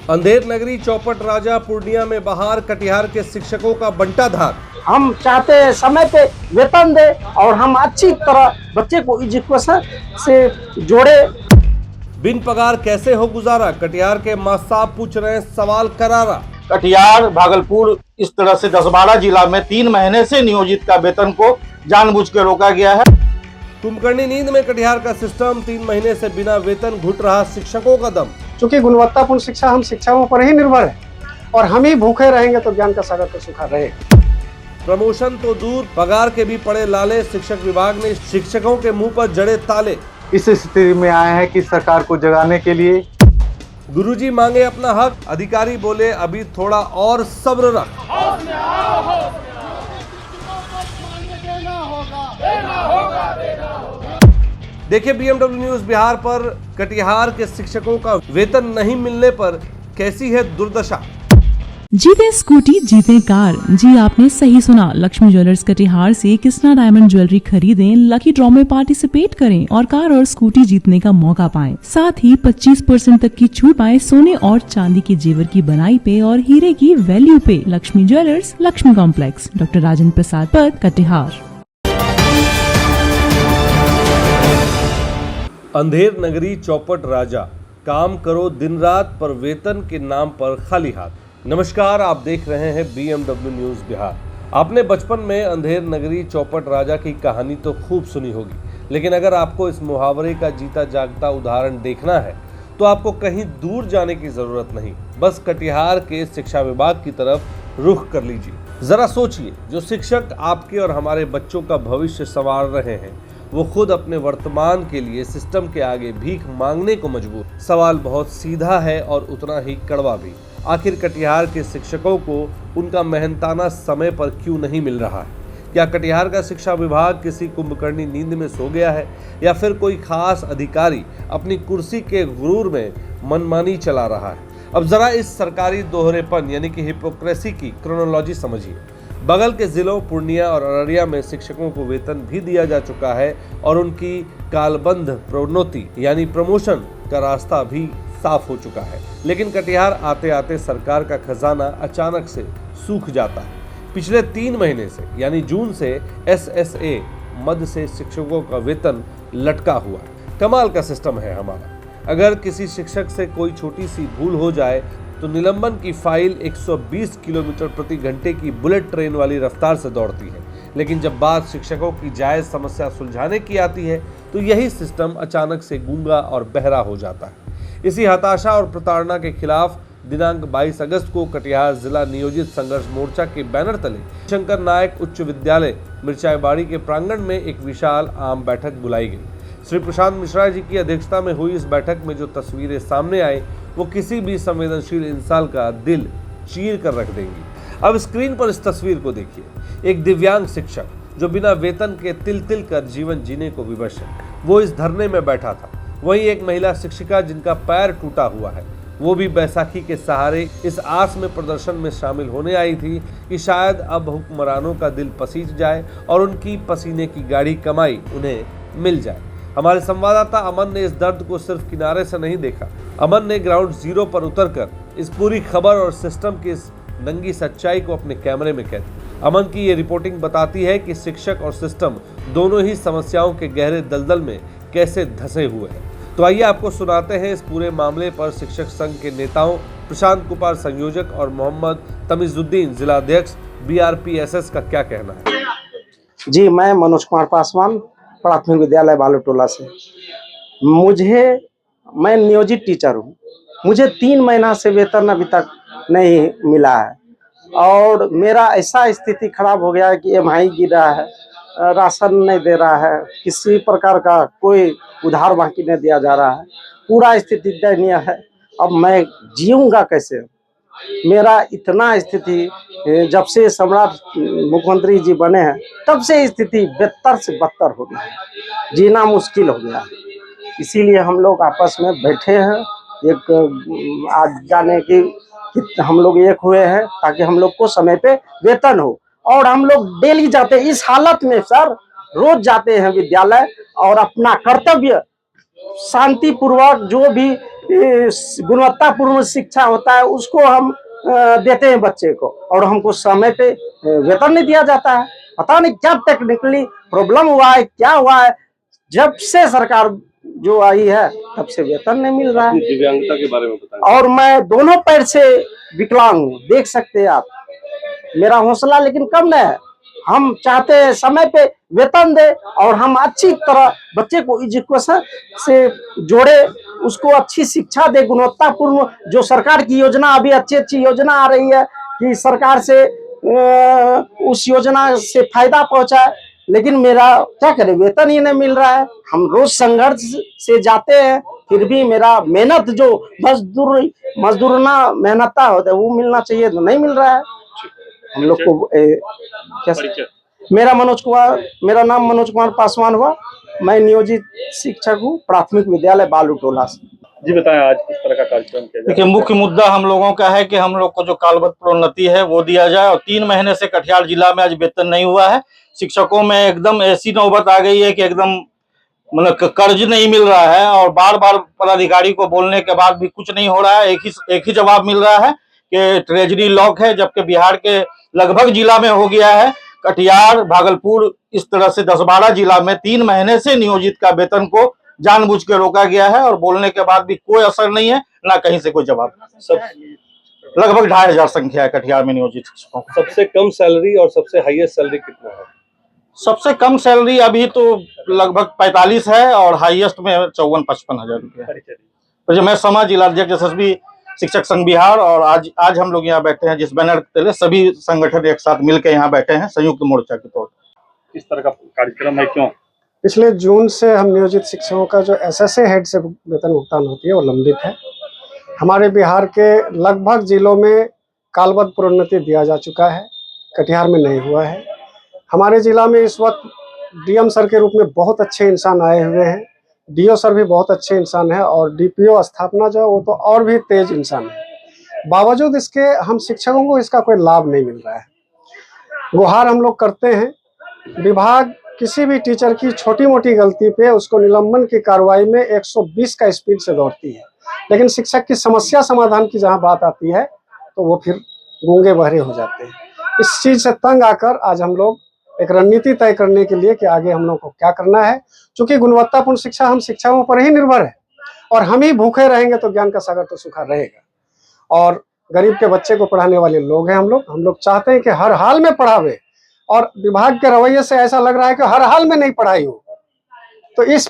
अंधेर नगरी चौपट राजा पूर्णिया में बहार कटिहार के शिक्षकों का बंटा धार। हम चाहते हैं समय पे वेतन दे और हम अच्छी तरह बच्चे को एजुकेशन से जोड़े। बिन पगार कैसे हो गुजारा, कटिहार के मां साहब पूछ रहे हैं सवाल करारा। कटिहार भागलपुर इस तरह से 10-12 जिला में 3 महीने से नियोजित का वेतन को जानबूझ के रोका गया है। कुंभकर्णी नींद में कटिहार का सिस्टम, 3 महीने से बिना वेतन घुट रहा शिक्षकों का दम। चूँकि गुणवत्तापूर्ण शिक्षा हम शिक्षकों पर ही निर्भर है और हम ही भूखे रहेंगे तो ज्ञान का सागर तो सूखा रहेगा। प्रमोशन तो दूर, पगार के भी पड़े लाले, शिक्षक विभाग ने शिक्षकों के मुंह पर जड़े ताले। इस स्थिति में आए हैं कि सरकार को जगाने के लिए गुरुजी मांगे अपना हक, अधिकारी बोले अभी थोड़ा और सब्र रख। देखिए BMW न्यूज बिहार पर कटिहार के शिक्षकों का वेतन नहीं मिलने पर कैसी है दुर्दशा। जीते स्कूटी जीते कार। जी आपने सही सुना, लक्ष्मी ज्वेलर्स कटिहार से कृष्णा डायमंड ज्वेलरी खरीदें, लकी ड्रॉ में पार्टिसिपेट करें और कार और स्कूटी जीतने का मौका पाएं। साथ ही 25% तक की छूट पाएं सोने और चांदी के जेवर की बनाई पे और हीरे की वैल्यू पे। Lakshmi jewellers, Lakshmi complex, doctor Rajendra Prasad पर, कटिहार। अंधेर नगरी चौपट राजा, काम करो दिन रात पर वेतन के नाम पर खाली हाथ। नमस्कार, आप देख रहे हैं BMW न्यूज बिहार। आपने बचपन में अंधेर नगरी चौपट राजा की कहानी तो खूब सुनी होगी, लेकिन अगर आपको इस मुहावरे का जीता जागता उदाहरण देखना है तो आपको कहीं दूर जाने की जरूरत नहीं, बस कटिहार के शिक्षा विभाग की तरफ रुख कर लीजिए। जरा सोचिए, जो शिक्षक आपके और हमारे बच्चों का भविष्य संवार रहे हैं वो खुद अपने वर्तमान के लिए सिस्टम के आगे भीख मांगने को मजबूर। सवाल बहुत सीधा है और उतना ही कड़वा भी। आखिर कटिहार के शिक्षकों को उनका मेहनताना समय पर क्यों नहीं मिल रहा है? क्या कटिहार का शिक्षा विभाग किसी कुंभकर्णी नींद में सो गया है, या फिर कोई खास अधिकारी अपनी कुर्सी के गुरूर में मनमानी चला रहा है? अब जरा इस सरकारी दोहरेपन यानी कि हिपोक्रेसी की क्रोनोलॉजी समझिए। बगल के जिलों पूर्णिया और अररिया में शिक्षकों को वेतन भी दिया जा चुका है और उनकी कालबंध प्रोन्नति यानी प्रमोशन का रास्ता भी साफ हो चुका है, लेकिन कटिहार आते आते सरकार का खजाना अचानक से सूख जाता है। पिछले 3 महीने से यानी जून से SSA मद से शिक्षकों का वेतन लटका हुआ है। कमाल का सिस्टम है हमारा। अगर किसी शिक्षक से कोई छोटी सी भूल हो जाए तो निलंबन की फाइल 120 किलोमीटर प्रति घंटे की बुलेट ट्रेन वाली रफ्तार से दौड़ती है, लेकिन जब बात शिक्षकों की जायज समस्या सुलझाने की आती है तो यही सिस्टम अचानक से गूंगा और बहरा हो जाता है। इसी हताशा और प्रताड़ना के खिलाफ दिनांक 22 अगस्त को कटिहार जिला नियोजित संघर्ष मोर्चा के बैनर तले शंकर नायक उच्च विद्यालय मिर्चाईबाड़ी के प्रांगण में एक विशाल आम बैठक बुलाई गई। श्री प्रशांत मिश्रा जी की अध्यक्षता में हुई इस बैठक में जो तस्वीरें सामने आई वो किसी भी संवेदनशील इंसान का दिल चीर कर रख देंगी। अब स्क्रीन पर इस तस्वीर को देखिए। एक दिव्यांग शिक्षक जो बिना वेतन के तिल तिल कर जीवन जीने को विवश है, वो इस धरने में बैठा था। वहीं एक महिला शिक्षिका जिनका पैर टूटा हुआ है, वो भी बैसाखी के सहारे इस आस में प्रदर्शन में शामिल होने आई थी कि शायद अब हुक्मरानों का दिल पसीज जाए और उनकी पसीने की गाढ़ी कमाई उन्हें मिल जाए। हमारे संवाददाता अमन ने इस दर्द को सिर्फ किनारे से नहीं देखा। अमन ने ग्राउंड जीरो पर उतरकर इस पूरी खबर और सिस्टम की इस नंगी सच्चाई को अपने कैमरे में कैद किया। अमन की ये रिपोर्टिंग बताती है कि शिक्षक और सिस्टम दोनों ही समस्याओं के गहरे दलदल में कैसे धंसे हुए हैं। तो आइए आपको सुनाते हैं इस पूरे मामले पर शिक्षक संघ के नेताओं प्रशांत कुमार संयोजक और मोहम्मद तमीजुद्दीन जिलाध्यक्ष BRPSS का क्या कहना है। जी, मैं मनोज कुमार पासवान, प्राथमिक विद्यालय बालूटोला से। मैं नियोजित टीचर हूँ। मुझे 3 महीना से वेतन अभी तक नहीं मिला है और मेरा ऐसा स्थिति खराब हो गया है कि EMI गिर रहा है, राशन नहीं दे रहा है, किसी प्रकार का कोई उधार बाकी नहीं दिया जा रहा है। पूरा स्थिति दयनीय है। अब मैं जीऊँगा कैसे? मेरा इतना स्थिति जब से सम्राट मुख्यमंत्री जी बने हैं तब से स्थिति बदतर से बदतर हो गई है, जीना मुश्किल हो गया। इसीलिए हम लोग आपस में बैठे हैं, एक आज जाने की हम लोग एक हुए हैं ताकि हम लोग को समय पे वेतन हो। और हम लोग डेली जाते हैं इस हालत में सर, रोज जाते हैं विद्यालय और अपना कर्तव्य शांतिपूर्वक जो भी गुणवत्तापूर्ण शिक्षा होता है उसको हम देते हैं बच्चे को, और हमको समय पे वेतन नहीं दिया जाता है। पता नहीं क्या टेक्निकली प्रॉब्लम हुआ है, क्या हुआ है। जब से सरकार जो आई है तब से वेतन नहीं मिल रहा है। दिव्यांगता के बारे में बताएं। और मैं दोनों पैर से विकलांग हूँ, देख सकते हैं आप। मेरा हौसला लेकिन कम है। हम चाहते हैं समय पे वेतन दे और हम अच्छी तरह बच्चे को एजुकेशन से जोड़े, उसको अच्छी शिक्षा दे, गुणवत्तापूर्ण। जो सरकार की योजना अभी अच्छी योजना आ रही है कि सरकार से उस योजना से फायदा पहुंचाए, लेकिन मेरा क्या करें, वेतन ही नहीं मिल रहा है। हम रोज संघर्ष से जाते हैं, फिर भी मेरा मेहनत जो मजदूरना मेहनता होता है वो मिलना चाहिए, तो नहीं मिल रहा है हम लोग को। मेरा नाम मनोज कुमार पासवान हुआ। मैं नियोजित शिक्षक हूँ प्राथमिक विद्यालय बालू टोला से। जी बताएं, आज किस तरह का कार्यक्रम किया देखिए, मुख्य मुद्दा हम लोगों का है कि हम लोग को जो कालबद्ध प्रोन्नति है वो दिया जाए। और 3 महीने से कटिहार जिला में आज वेतन नहीं हुआ है। शिक्षकों में एकदम ऐसी नौबत आ गई है कि एकदम मतलब कर्ज नहीं मिल रहा है, और बार बार पदाधिकारी को बोलने के बाद भी कुछ नहीं हो रहा है। एक ही जवाब मिल रहा है कि ट्रेजरी लॉक है, जबकि बिहार के लगभग जिला में हो गया है। कटिहार, भागलपुर, इस तरह से 10-12 जिला में 3 महीने से नियोजित का वेतन को जानबूझ के रोका गया है, और बोलने के बाद भी कोई असर नहीं है, ना कहीं से कोई जवाब। सब लगभग 2500 संख्या है कटिहार में नियोजित शिक्षकों की। सबसे कम सैलरी और सबसे हाईएस्ट सैलरी कितना है? सबसे कम सैलरी अभी तो लगभग 45 है और हाईएस्ट में 54-55 हजार रुपया। तो मैं समाज जिलाध्यक्ष SSB शिक्षक संघ बिहार, और आज हम लोग यहाँ बैठे हैं जिस बैनर के तले सभी संगठन एक साथ मिलकर यहाँ बैठे हैं संयुक्त मोर्चा के तौर पर। किस तरह का कार्यक्रम है, क्यों? पिछले जून से हम नियोजित शिक्षकों का जो SSA हेड से वेतन भुगतान होती है वो लंबित है। हमारे बिहार के लगभग जिलों में कालबद्ध प्रोन्नति दिया जा चुका है, कटिहार में नहीं हुआ है। हमारे जिला में इस वक्त DM सर के रूप में बहुत अच्छे इंसान आए हुए हैं, DO सर भी बहुत अच्छे इंसान है, और DPO स्थापना जो है वो तो और भी तेज इंसान है। बावजूद इसके हम शिक्षकों को इसका कोई लाभ नहीं मिल रहा है। गुहार हम लोग करते हैं, विभाग किसी भी टीचर की छोटी मोटी गलती पे उसको निलंबन की कार्रवाई में 120 का स्पीड से दौड़ती है, लेकिन शिक्षक की समस्या समाधान की जहां बात आती है तो वो फिर गूंगे बहरे हो जाते हैं। इस चीज से तंग आकर आज हम लोग एक रणनीति तय करने के लिए कि आगे हम लोग को क्या करना है। चूंकि गुणवत्तापूर्ण शिक्षा हम शिक्षकों पर ही निर्भर है, और हम ही भूखे रहेंगे तो ज्ञान का सागर तो सूखा रहेगा। और गरीब के बच्चे को पढ़ाने वाले लोग हैं हम लोग चाहते हैं कि हर हाल में पढ़ावे, और विभाग के रवैये से ऐसा लग रहा है कि हर हाल में नहीं पढ़ाई हो। तो इस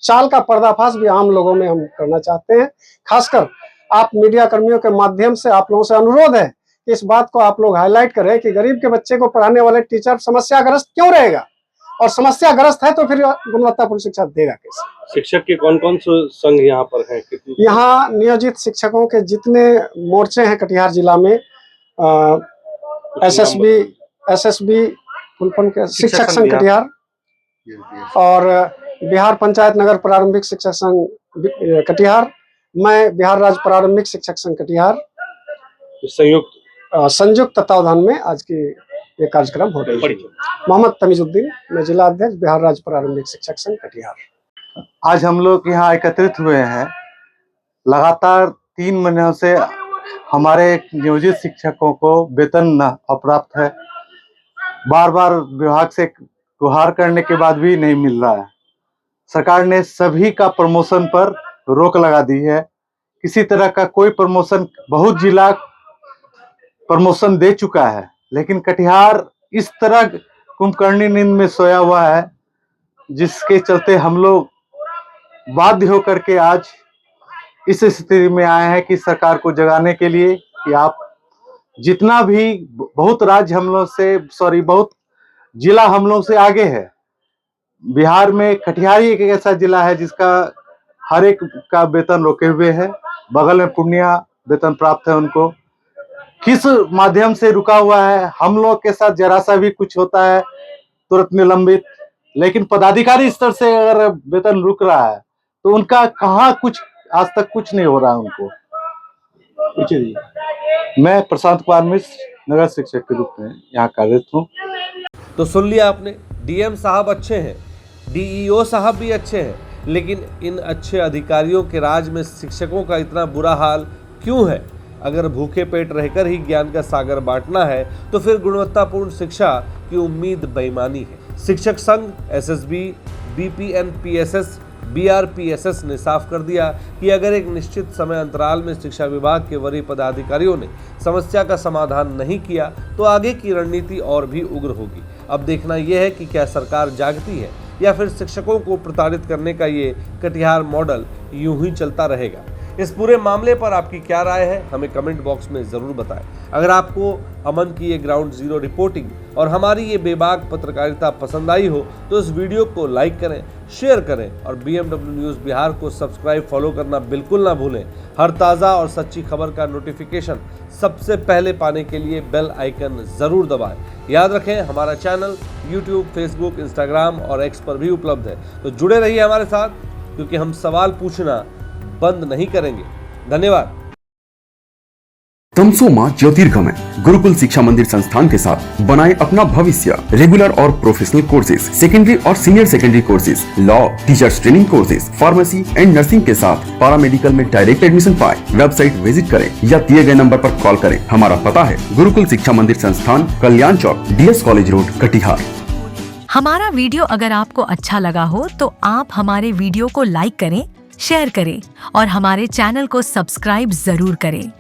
चाल का पर्दाफाश भी आम लोगों में हम करना चाहते हैं। खासकर आप मीडिया कर्मियों के माध्यम से आप लोगों से अनुरोध है कि इस बात को आप लोग हाईलाइट करें कि गरीब के बच्चे को पढ़ाने वाले टीचर समस्याग्रस्त क्यों रहेगा, और समस्याग्रस्त है तो फिर गुणवत्तापूर्ण शिक्षा देगा कैसे। शिक्षक के कौन-कौन से संघ यहाँ पर हैं? यहाँ नियोजित शिक्षकों के जितने मोर्चे हैं कटिहार जिला में, SSB शिक्षक संघ कटिहार, और बिहार पंचायत नगर प्रारंभिक शिक्षक संघ कटिहार, मैं बिहार राज्य प्रारंभिक शिक्षक संघ कटिहार, संयुक्त तत्वावधान में आज की ये कार्यक्रम हो रही है। मोहम्मद तमीजुद्दीन, मैं जिला अध्यक्ष बिहार राज्य प्रारंभिक शिक्षक संघ कटिहार। आज हम लोग यहाँ एकत्रित हुए हैं। लगातार 3 महीनों से हमारे नियोजित शिक्षकों को वेतन अप्राप्त है। बार बार विभाग से गुहार करने के बाद भी नहीं मिल रहा है। सरकार ने सभी का प्रमोशन पर रोक लगा दी है। किसी तरह का कोई प्रमोशन, बहुत जिला प्रमोशन दे चुका है, लेकिन कटिहार इस तरह कुंभकर्णी नींद में सोया हुआ है, जिसके चलते हम लोग बाध्य होकर के आज इस स्थिति में आए हैं कि सरकार को जगाने के लिए कि आप जितना भी, बहुत राज्य हम लोग से, बहुत जिला हम लोग से आगे है। बिहार में कटिहार एक ऐसा जिला है जिसका हर एक का वेतन रोके हुए है। बगल में पूर्णिया वेतन प्राप्त है उनको। किस माध्यम से रुका हुआ है? हम लोग के साथ जरा सा भी कुछ होता है तुरंत निलंबित, लेकिन पदाधिकारी स्तर से अगर वेतन रुक रहा है तो उनका कहाँ कुछ, आज तक कुछ नहीं हो रहा है उनको। मैं प्रशांत कुमार मिश्र नगर शिक्षक के रूप में यहाँ कार्यरत हूँ। तो सुन लिया आपने, DM साहब अच्छे हैं, DEO साहब भी अच्छे हैं, लेकिन इन अच्छे अधिकारियों के राज में शिक्षकों का इतना बुरा हाल क्यों है? अगर भूखे पेट रहकर ही ज्ञान का सागर बांटना है तो फिर गुणवत्तापूर्ण शिक्षा की उम्मीद बेईमानी है। शिक्षक संघ, एसएसबी, बीपीएनपीएसएस, बीआरपीएसएस ने साफ कर दिया कि अगर एक निश्चित समय अंतराल में शिक्षा विभाग के वरीय पदाधिकारियों ने समस्या का समाधान नहीं किया तो आगे की रणनीति और भी उग्र होगी। अब देखना यह है कि क्या सरकार जागती है या फिर शिक्षकों को प्रताड़ित करने का ये कटिहार मॉडल यूं ही चलता रहेगा। इस पूरे मामले पर आपकी क्या राय है, हमें कमेंट बॉक्स में ज़रूर बताएं। अगर आपको अमन की ये ग्राउंड जीरो रिपोर्टिंग और हमारी ये बेबाक पत्रकारिता पसंद आई हो तो इस वीडियो को लाइक करें, शेयर करें और BMW न्यूज़ बिहार को सब्सक्राइब फॉलो करना बिल्कुल ना भूलें। हर ताज़ा और सच्ची खबर का नोटिफिकेशन सबसे पहले पाने के लिए बेल आइकन ज़रूर दबाएं। याद रखें, हमारा चैनल यूट्यूब, फेसबुक, इंस्टाग्राम और एक्स पर भी उपलब्ध है, तो जुड़े रहिए हमारे साथ, क्योंकि हम सवाल पूछना बंद नहीं करेंगे। धन्यवाद। तमसोमा ज्योतिर्गमय गुरुकुल शिक्षा मंदिर संस्थान के साथ बनाए अपना भविष्य। रेगुलर और प्रोफेशनल कोर्सेज, सेकेंडरी और senior secondary courses, law, teachers training courses, pharmacy and nursing के साथ पैरामेडिकल में डायरेक्ट एडमिशन पाए। वेबसाइट विजिट करें या दिए गए नंबर पर कॉल करें। हमारा पता है गुरुकुल शिक्षा मंदिर संस्थान, कल्याण चौक, DS कॉलेज रोड, कटिहार। हमारा वीडियो अगर आपको अच्छा लगा हो तो आप हमारे वीडियो को लाइक करें, शेयर करें और हमारे चैनल को सब्सक्राइब जरूर करें।